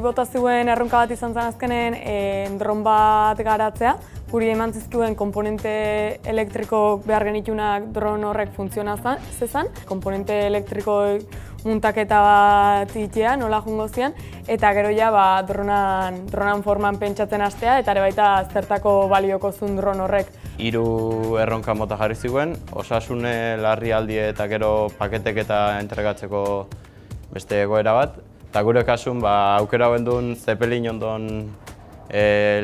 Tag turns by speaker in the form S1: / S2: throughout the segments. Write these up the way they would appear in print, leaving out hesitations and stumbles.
S1: bota zuen erronka bat izan zen azkenen dron bat garatzea. Guri eman zizkuen komponente elektriko behar genitunak dron horrek funtziona zezan. Komponente elektriko muntaketa bat itea, nola jungo zian, eta gero ja dronan forman pentsatzen hastea, eta ere baita zertako balioko zuen dron horrek.
S2: 3 erronka mota jarri ziguen, osasune, larrialdi eta gero paketek eta entregatzeko beste egoera bat. Eta gure kasun aukera hauen duen Zeppelin ondon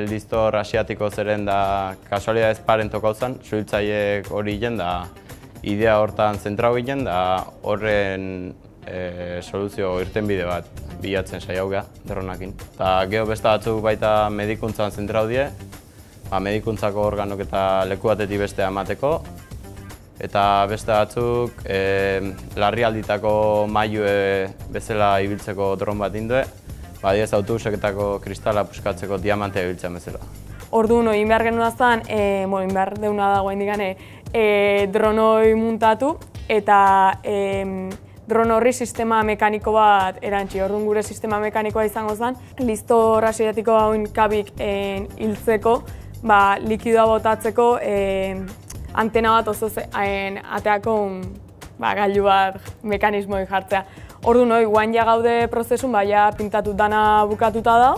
S2: listor asiatiko zeren da kasualidadez paren tokau zen, suhiltzaileek hori ginen da idea hortan zentrau ginen da horren soluzio irtenbide bat bilatzen saiatu geha dronakin. Eta geho beste batzuk baita medikuntzan zentrau die, medikuntzako organok eta leku batetik bestea emateko, eta beste batzuk larrialditako mailue bezala ibiltzeko dron bat indue, badiez autobuseketako kristala puskatzeko diamantea ibiltzen bezala.
S1: Orduan, egin behar genuen zen, egin behar deuna dagoen digane, dronoi muntatu eta dron horri sistema mekaniko bat erantzi. Orduan, gure sistema mekanikoa izango zen, listor asiatiko hauen kabik hiltzeko, likidoa botatzeko antena bat oso ateako gailu bat mekanismoi jartzea. Orduan, guain ja gaude prozesun, pintatu dana bukatuta da,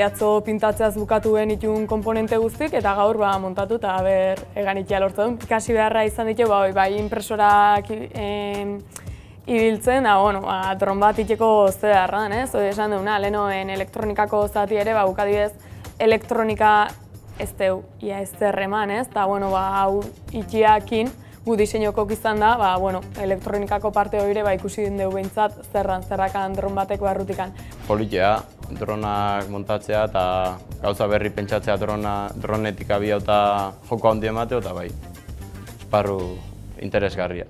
S1: atzo pintatzeaz bukatu genitun komponente guztik, eta gaur montatu eta eganitia lortu duen. Ikasi beharra izan ditu, impresorak ibiltzen, dron bat iteko ze beharra den, hori esan duguna, lehenoen elektronikako zati ere, bukadibez, elektronika ez deu, ia ez zerreman, eta hau itxiakin, gu diseinokok izan da, elektronikako parte hori ikusi den dugu behintzat zerrakan dron bateko barrutikan.
S2: Politia, dronak montatzea eta gauza berri pentsatzea dronetik abiatu eta joko handi emateo eta esparru interesgarria.